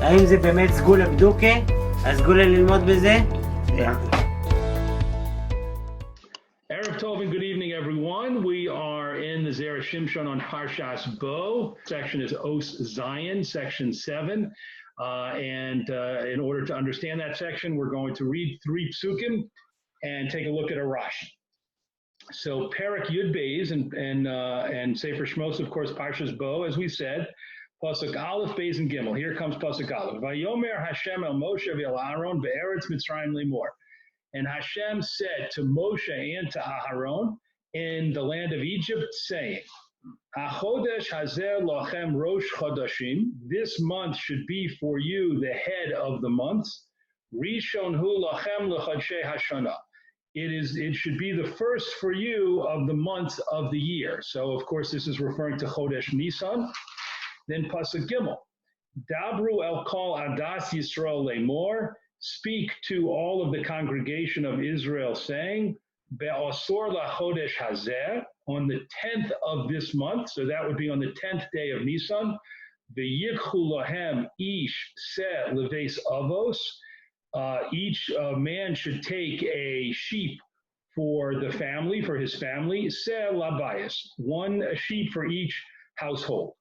האם זה באמת סגולה בדוקה? הסגולה ללמוד בזה? Erev Tov and good evening, everyone. We are in the Zera Shimshon on Parshas Bo. Section is Os Zion, section 7. In order to understand that section, we're going to read 3 psukim and take a look at a Rashi. So Perek Yud Beis and Sefer Shmos, of course, Parshas Bo, as we said, Pasuk Aleph, Beis, and Gimel. Here comes Pasuk Aleph. Vayomer Hashem el Moshe v'el Aaron be'eretz Mitzrayim lemor. And Hashem said to Moshe and to Aharon in the land of Egypt, saying, HaChodesh hazeh lachem rosh chodashim. This month should be for you the head of the months. Rishon hu lachem lechodshei hashana. It should be the first for you of the months of the year. So, of course, this is referring to Chodesh Nisan. Then Pasuk Gimel. Dabru el kol adas Yisrael lemor. Speak to all of the congregation of Israel, saying, Be'asor lachodesh hazeh, on the 10th of this month, so that would be on the 10th day of Nisan, Ve'yikhu lahem ish se leves avos, each man should take a sheep for the family, for his family, se labayis, one sheep for each household.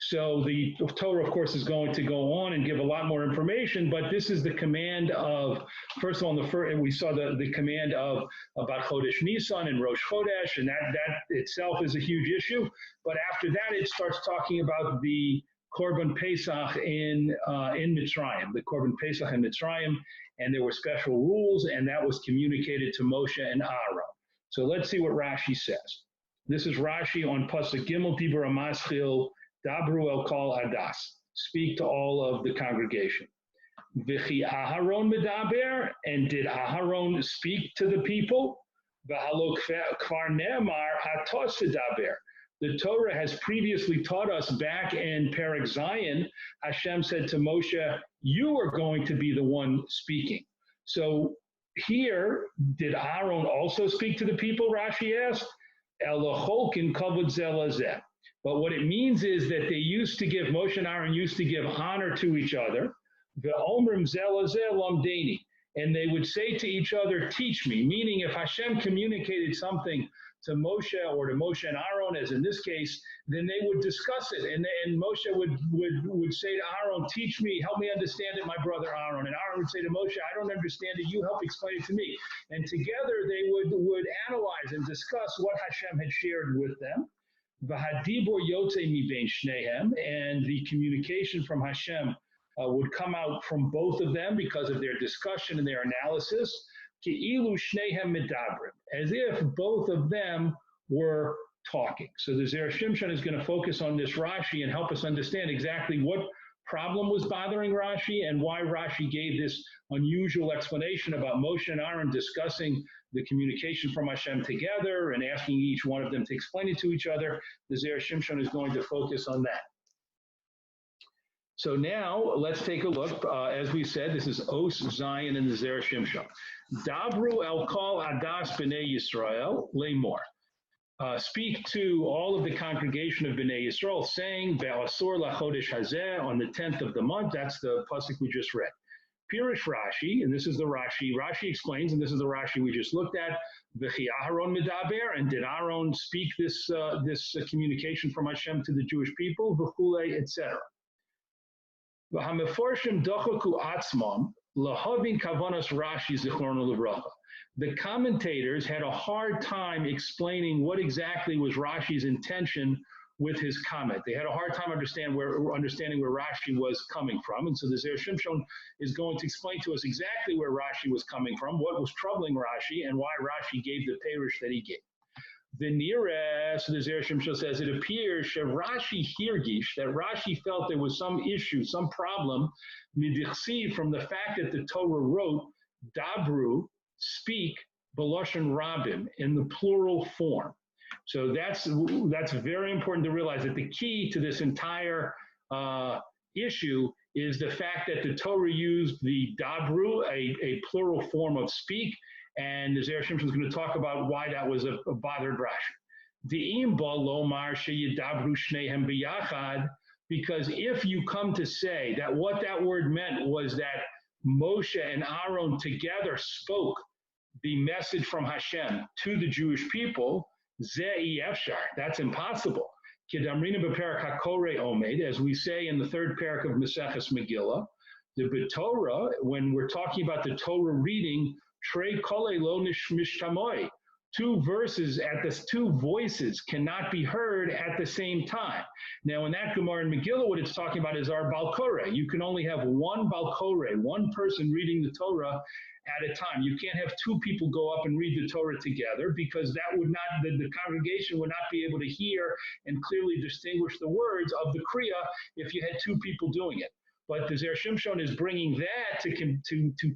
So the Torah, of course, is going to go on and give a lot more information, but this is the command of, first of all, we saw the command of about Chodesh Nisan and Rosh Chodesh, and that itself is a huge issue. But after that, it starts talking about the Korban Pesach in Mitzrayim, the Korban Pesach in Mitzrayim, and there were special rules, and that was communicated to Moshe and Aaron. So let's see what Rashi says. This is Rashi on Pasuk Gimel Dibur Amaschil. Dabru el kol adas. Speak to all of the congregation. V'chi Aharon medaber, and did Aharon speak to the people? V'halo kvar ne'amar hatos medaber. The Torah has previously taught us back in Perek Zion, Hashem said to Moshe, you are going to be the one speaking. So here, did Aaron also speak to the people, Rashi asked? Elocholkin kavod zelazeh. But what it means is that they used to give, Moshe and Aaron used to give honor to each other. And they would say to each other, teach me. Meaning if Hashem communicated something to Moshe or to Moshe and Aaron, as in this case, then they would discuss it. And Moshe would say to Aaron, teach me, help me understand it, my brother Aaron. And Aaron would say to Moshe, I don't understand it, you help explain it to me. And together they would analyze and discuss what Hashem had shared with them. And the communication from Hashem would come out from both of them because of their discussion and their analysis, as if both of them were talking. So the Zera Shimshon is going to focus on this Rashi and help us understand exactly what problem was bothering Rashi and why Rashi gave this unusual explanation about Moshe and Aaron discussing the communication from Hashem together and asking each one of them to explain it to each other. The Zera Shimshon is going to focus on that. So now let's take a look. As we said, this is Os Zion in the Zera Shimshon. Dabru el kol adas b'nei Yisrael lemor. Speak to all of the congregation of Bnei Yisrael, saying, Be'asor lachodesh hazeh, on the 10th of the month. That's the pasuk we just read. Pirish Rashi, and this is the Rashi. Rashi explains, and this is the Rashi we just looked at. V'chi Aharon medaber, and did Aaron speak this communication from Hashem to the Jewish people? V'chulei, etc. V'hameforshim dochaku atzmam lahavin kavanas Rashi zichrono livracha. The commentators had a hard time explaining what exactly was Rashi's intention with his comment. They had a hard time understanding where Rashi was coming from. And so the Zera Shimshon is going to explain to us exactly where Rashi was coming from, what was troubling Rashi, and why Rashi gave the perush that he gave. The nearest, so the Zera Shimshon says, it appears that Rashi hirgish, that Rashi felt there was some issue, some problem, midichsi, from the fact that the Torah wrote, Dabru, speak, B'lashon Rabim, in the plural form. So that's very important to realize that the key to this entire issue is the fact that the Torah used the Dabru, a plural form of speak, and the Zera Shimshon is going to talk about why that was a bothered Rashi. because if you come to say that what that word meant was that Moshe and Aaron together spoke the message from Hashem to the Jewish people, Ze'i Efshar, that's impossible. Kedamrina b'perak HaKoreh Omed, as we say in the third parak of Maseches Megillah, the B'Torah, when we're talking about the Torah reading, Trei Kole Lo Mishtamoi, two voices cannot be heard at the same time. Now, in that Gemara in Megillah, what it's talking about is our Bal Koreh. You can only have one Bal Koreh, one person reading the Torah at a time. You can't have two people go up and read the Torah together, because that would not, the congregation would not be able to hear and clearly distinguish the words of the Kriya if you had two people doing it. But the Zera Shimshon is bringing that to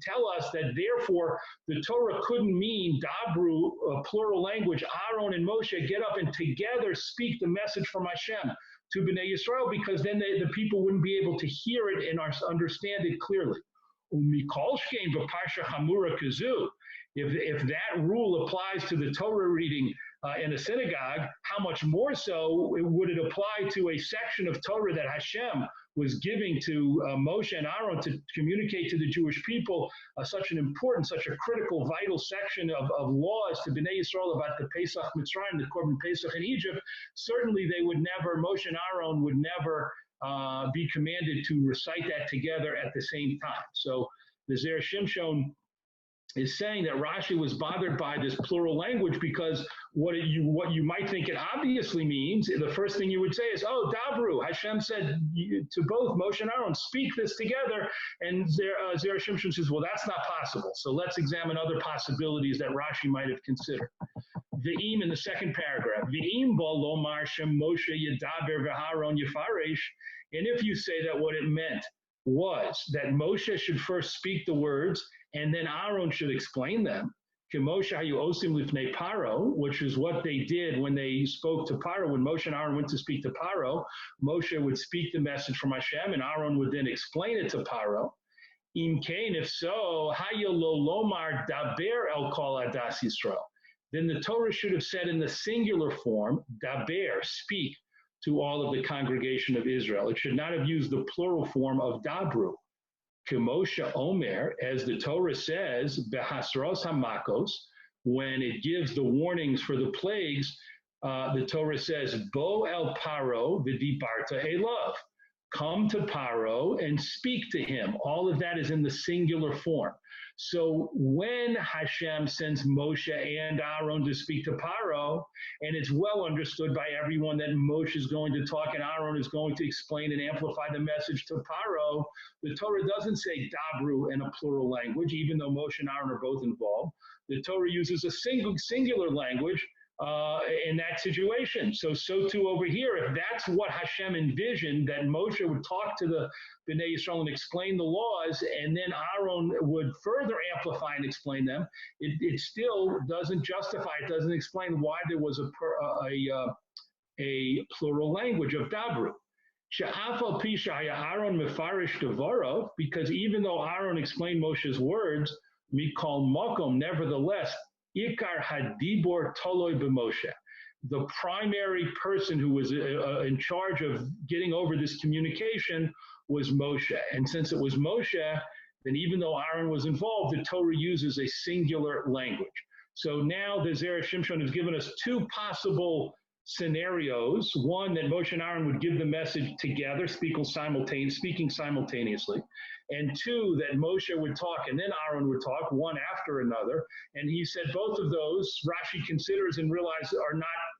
tell us that therefore the Torah couldn't mean Dabru, a plural language, Aaron and Moshe get up and together speak the message from Hashem to Bnei Yisrael, because then the people wouldn't be able to hear it and understand it clearly. If that rule applies to the Torah reading in a synagogue, how much more so would it apply to a section of Torah that Hashem was giving to Moshe and Aaron to communicate to the Jewish people such an important, such a critical, vital section of laws to Bnei Yisrael about the Pesach Mitzrayim, the Korban Pesach in Egypt? Certainly they would never, Moshe and Aaron would never be commanded to recite that together at the same time. So the Zera Shimshon is saying that Rashi was bothered by this plural language because what you might think it obviously means, the first thing you would say is, oh, Dabru, Hashem said to both Moshe and Aaron, speak this together. And Zera Shimshon says, well, that's not possible. So let's examine other possibilities that Rashi might have considered. Ve'im in the second paragraph, Ve'im bo lomar shem Moshe yedaber v'Aaron yefaresh. And if you say that what it meant was that Moshe should first speak the words and then Aaron should explain them, Kemoshe hayu osim lifnei Paro, which is what they did when they spoke to Paro. When Moshe and Aaron went to speak to Paro, Moshe would speak the message from Hashem and Aaron would then explain it to Paro. Im kain, if so, hayu lo lomar daber el kol adas Yisrael. Then the Torah should have said in the singular form, daber, speak to all of the congregation of Israel. It should not have used the plural form of dabru. Kemoshe Omer, as the Torah says, behasros hamakos, when it gives the warnings for the plagues, the Torah says, bo el paro v'dibarta elav. Come to Paro and speak to him. All of that is in the singular form. So when Hashem sends Moshe and Aaron to speak to Paro, and it's well understood by everyone that Moshe is going to talk and Aaron is going to explain and amplify the message to Paro, the Torah doesn't say Dabru in a plural language, even though Moshe and Aaron are both involved. The Torah uses a singular language in that situation. So too over here, if that's what Hashem envisioned, that Moshe would talk to the Bnei Yisrael and explain the laws, and then Aaron would further amplify and explain them, it still doesn't justify, it doesn't explain why there was a plural language of Dabru. She'afal pi shaya Aaron mefarish devarov, because even though Aaron explained Moshe's words, mikol makom, nevertheless, Ikar hadibor toloi b'Moshe. The primary person who was in charge of getting over this communication was Moshe. And since it was Moshe, then even though Aaron was involved, the Torah uses a singular language. So now the Zera Shimshon has given us two possible scenarios. One, that Moshe and Aaron would give the message together, speaking simultaneously. And two, that Moshe would talk and then Aaron would talk, one after another. And he said both of those Rashi considers and realizes are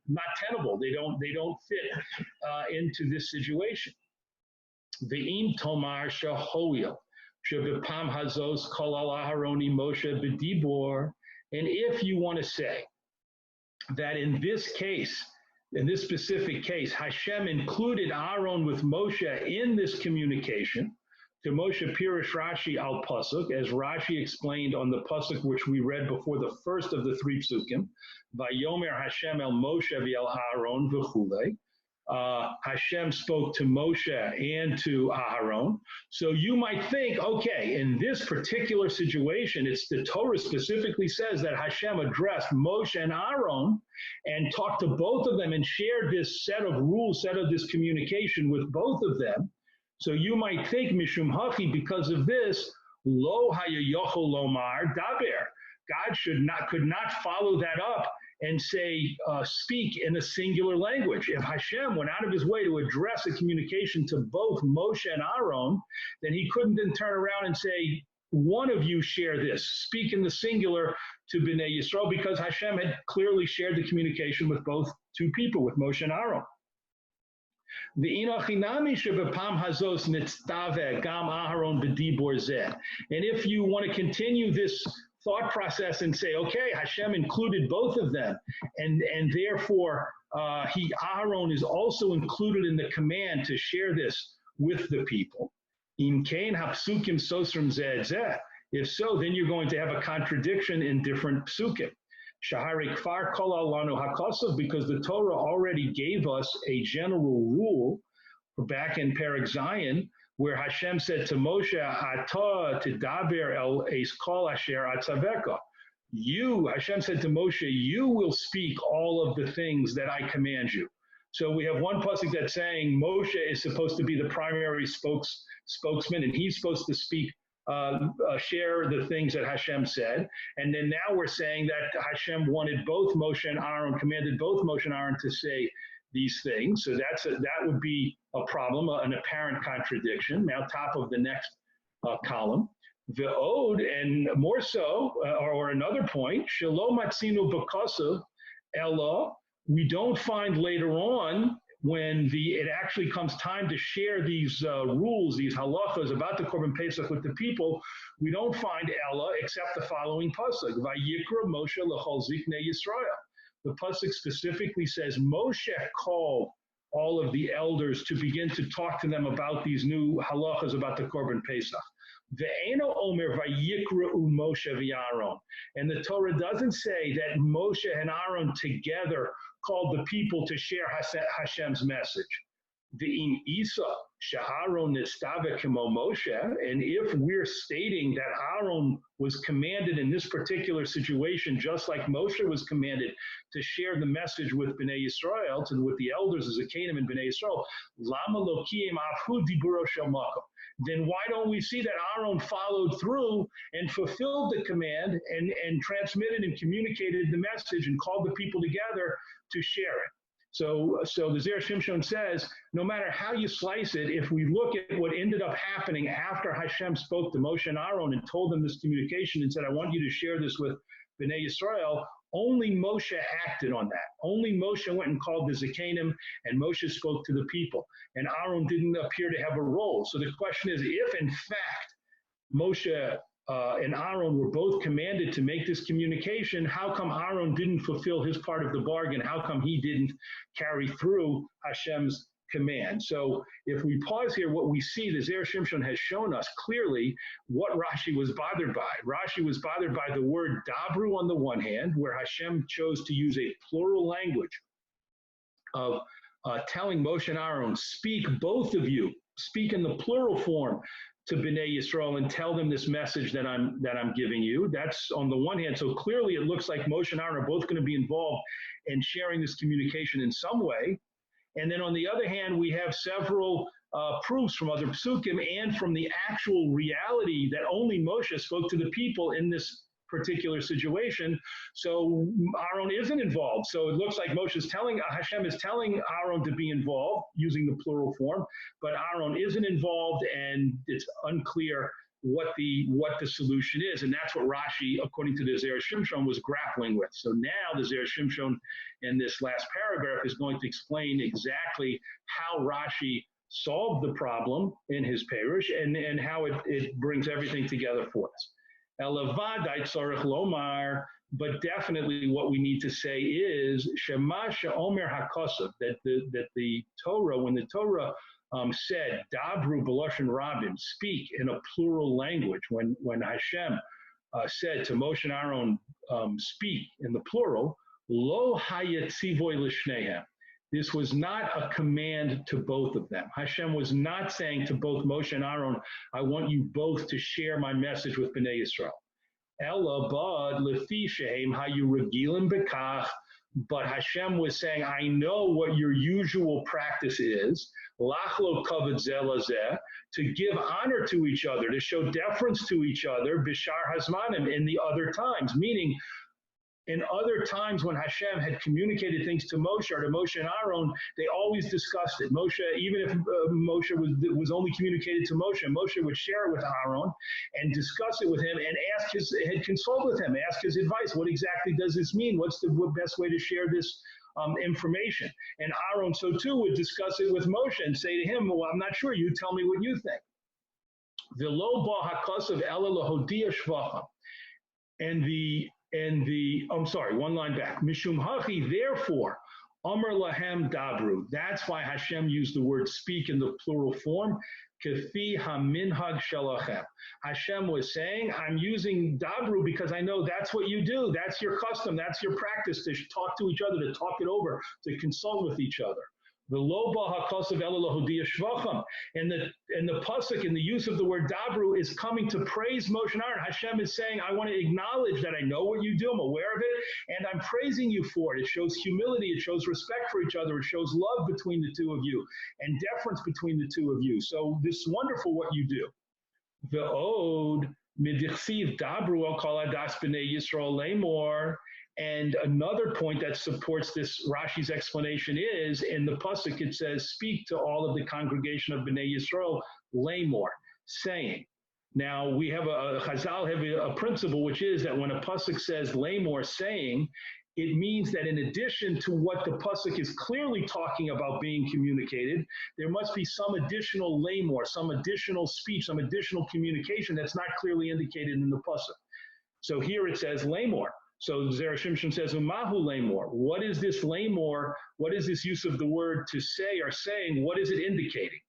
not tenable. They don't fit into this situation. Ve'im tomar shahoil shebepam hazos kol al aharoni Moshe b'dibor. And if you want to say that in this case, in this specific case, Hashem included Aaron with Moshe in this communication, to Moshe Pirish Rashi al Pasuk, as Rashi explained on the Pasuk which we read before the first of the three psukim, Vayomer Hashem el Moshe v'el Aaron v'chulei. Hashem spoke to Moshe and to Aharon. So you might think, okay, in this particular situation, it's the Torah specifically says that Hashem addressed Moshe and Aaron and talked to both of them and shared this set of rules, set of this communication with both of them. So you might think, Mishum Hachi, because of this, Lo haya yochel lomar daber. God could not follow that up and say, speak in a singular language. If Hashem went out of his way to address a communication to both Moshe and Aaron, then he couldn't then turn around and say, one of you share this, speak in the singular to Bnei Yisrael, because Hashem had clearly shared the communication with both two people, with Moshe and Aaron. And if you want to continue this thought process and say, okay, Hashem included both of them, and therefore Aaron is also included in the command to share this with the people. If so, then you're going to have a contradiction in different psukim. Because the Torah already gave us a general rule back in Perek Zion, where Hashem said to Moshe, Atah tidaber el eis kol asher atzaveka. You, Hashem said to Moshe, you will speak all of the things that I command you. So we have one pasuk that's saying Moshe is supposed to be the primary spokesman, and he's supposed to speak, share the things that Hashem said. And then now we're saying that Hashem wanted both Moshe and Aaron, commanded both Moshe and Aaron to say these things. So that would be a problem, an apparent contradiction. Now, top of the next column, the ode, and more so, or another point, Shalom Matzinu B'Kosav Ella. We don't find later on, when it actually comes time to share these rules, these halachas about the Korban Pesach with the people, we don't find Ella except the following pasuk: Vayikra Moshe l'chol ziknei Yisrael. The pasuk specifically says Moshe called all of the elders to begin to talk to them about these new halachas about the Korban Pesach. Ve'eno omer vayikra Moshe v'Aaron. And the Torah doesn't say that Moshe and Aaron together called the people to share Hashem's message. Ve'im Isa she'Aaron nistave kemo Moshe. And if we're stating that Aaron was commanded in this particular situation, just like Moshe was commanded to share the message with Bnei Yisrael, with the elders as a Canaan and Bnei Yisrael, lama lo kiyem afhu diburo shel makom. Then why don't we see that Aaron followed through and fulfilled the command and transmitted and communicated the message and called the people together to share it? So the Zera Shimshon says, no matter how you slice it, if we look at what ended up happening after Hashem spoke to Moshe and Aaron and told them this communication and said, I want you to share this with Bnei Yisrael, only Moshe acted on that. Only Moshe went and called the Zikanim, and Moshe spoke to the people. And Aaron didn't appear to have a role. So the question is, if in fact Moshe and Aaron were both commanded to make this communication, how come Aaron didn't fulfill his part of the bargain? How come he didn't carry through Hashem's command? So if we pause here, what we see, the Zera Shimshon has shown us clearly what Rashi was bothered by. Rashi was bothered by the word dabru on the one hand, where Hashem chose to use a plural language of telling Moshe and Aaron, speak, both of you, speak in the plural form to Bnei Yisrael and tell them this message that I'm giving you. That's on the one hand. So clearly it looks like Moshe and Aaron are both going to be involved in sharing this communication in some way. And then on the other hand, we have several proofs from other psukim and from the actual reality that only Moshe spoke to the people in this particular situation. So Aaron isn't involved. So it looks like Hashem is telling Aaron to be involved using the plural form, but Aaron isn't involved, and it's unclear what the solution is. And that's what Rashi, according to the Zera Shimshon, was grappling with. So now the Zera Shimshon in this last paragraph is going to explain exactly how Rashi solved the problem in his parish and how it brings everything together for us. Elavadai tzarich lomar, but definitely what we need to say is Shema she'omer hakosav, that the Torah, when the Torah said dabru b'lashon rabim, speak in a plural language, when Hashem said to Moshe and Aaron, speak in the plural, lo hayetzivoy l'shnehem, This was not a command to both of them. Hashem was not saying to both Moshe and Aaron, I want you both to share my message with Bnei Yisrael. Ella bad lefi shehem hayu regilim bekach. But Hashem was saying, I know what your usual practice is, lachlo kavod zeh lazeh, to give honor to each other, to show deference to each other, bishar hazmanim, in the other times, meaning in other times when Hashem had communicated things to Moshe or to Moshe and Aaron, they always discussed it. Moshe, even if Moshe was only communicated to Moshe, Moshe would share it with Aaron and discuss it with him and consult with him, ask his advice. What exactly does this mean? What's the best way to share this information? And Aaron, so too, would discuss it with Moshe and say to him, well, I'm not sure. You tell me what you think. V'lo ba hakasav ela lahodia shvacham. I'm sorry, one line back. Mishum hachi, therefore, Amar lahem dabru. That's why Hashem used the word speak in the plural form. Kefi haminhag shalachem. Hashem was saying, I'm using dabru because I know that's what you do. That's your custom. That's your practice, to talk to each other, to talk it over, to consult with each other. The loba hakasav elahodia shvacham, and the pasuk in the use of the word dabru is coming to praise Moshe and Aaron. Hashem is saying, I want to acknowledge that I know what you do, I'm aware of it, and I'm praising you for it. It shows humility, it shows respect for each other, it shows love between the two of you, and deference between the two of you. So this is wonderful what you do. The ode midichsiv dabru al kol adas b'nei Yisrael lemor. And another point that supports this Rashi's explanation is, in the pasuk it says, speak to all of the congregation of Bnei Yisrael, lemor, saying. Now we have Chazal have a principle, which is that when a pasuk says lemor, saying, it means that in addition to what the pasuk is clearly talking about being communicated, there must be some additional lemor, some additional speech, some additional communication that's not clearly indicated in the pasuk. So here it says lemor. So Zera Shimshon says, Umahu lemor. What is this lemor? What is this use of the word to say or saying? What is it indicating?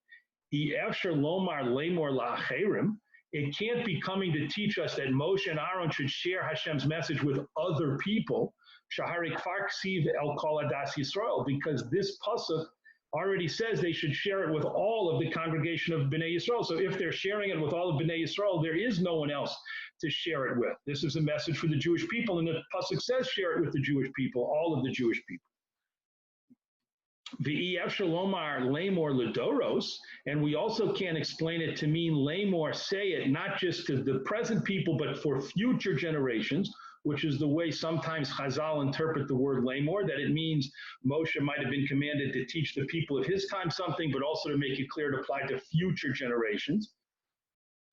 Lomar lemor la'acherim. It can't be coming to teach us that Moshe and Aaron should share Hashem's message with other people. Shahari kfar ksiv el kol adas Yisrael, because this pasuk already says they should share it with all of the congregation of Bnei Yisrael. So if they're sharing it with all of Bnei Yisrael, there is no one else to share it with. This is a message for the Jewish people, and the pasuk says share it with the Jewish people, all of the Jewish people. V'ef shalomar lemor ledoros, and we also can explain it to mean lemor, say it, not just to the present people, but for future generations, which is the way sometimes Chazal interpret the word lemor, that it means Moshe might have been commanded to teach the people of his time something, but also to make it clear to apply to future generations.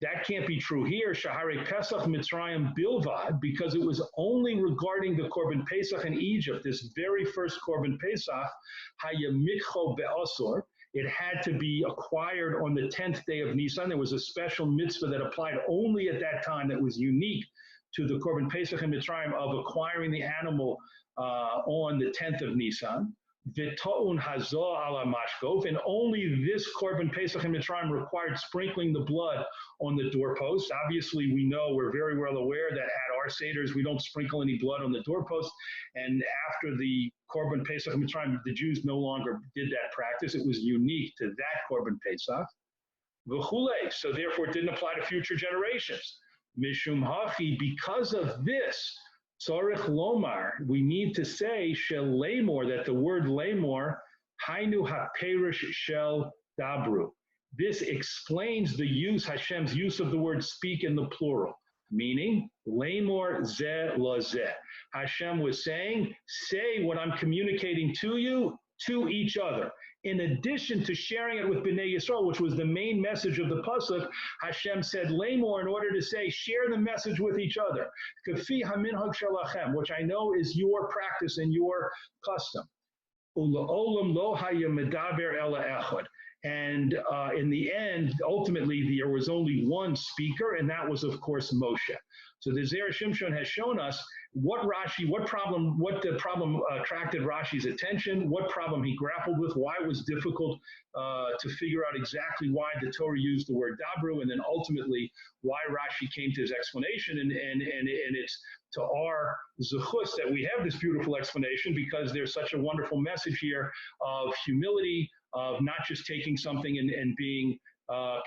That can't be true here, Shahari Pesach Mitzrayim Bilvad, because it was only regarding the Korban Pesach in Egypt, this very first Korban Pesach, Hayamikcho Be'asor. It had to be acquired on the 10th day of Nisan. There was a special mitzvah that applied only at that time that was unique to the Korban Pesach in Mitzrayim of acquiring the animal on the 10th of Nisan. V'to'un hazo ala mashkov, and only this Korban Pesach in Mitzrayim required sprinkling the blood on the doorposts. Obviously, we know, we're very well aware that at our seders we don't sprinkle any blood on the doorposts. And after the Korban Pesach in Mitzrayim, the Jews no longer did that practice. It was unique to that Korban Pesach. V'chulei, so therefore it didn't apply to future generations. Mishum hachi, because of this, Tzarich lomar, we need to say shel lemor, that the word lemor, hainu haperish shel dabru. This explains the use, Hashem's use of the word speak in the plural, meaning lemor zeh lazeh. Hashem was saying, say what I'm communicating to you, to each other. In addition to sharing it with Bnei Yisrael, which was the main message of the pasuk, Hashem said lemor in order to say, share the message with each other. Kafi haminhag shalachem, which I know is your practice and your custom. Ula'olam lo haya medaber ela echad. And in the end, ultimately, there was only one speaker, and that was, of course, Moshe. So the Zera Shimshon has shown us what the problem attracted Rashi's attention, what problem he grappled with, why it was difficult to figure out exactly why the Torah used the word dabru, and then ultimately why Rashi came to his explanation. And it's to our zechus that we have this beautiful explanation, because there's such a wonderful message here of humility, of not just taking something and being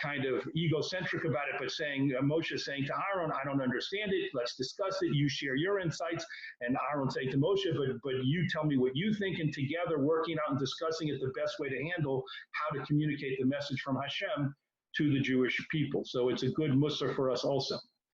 kind of egocentric about it, but saying, Moshe saying to Aaron, I don't understand it, let's discuss it, you share your insights, and Aaron saying to Moshe, but you tell me what you think, and together working out and discussing it the best way to handle how to communicate the message from Hashem to the Jewish people. So it's a good mussar for us also.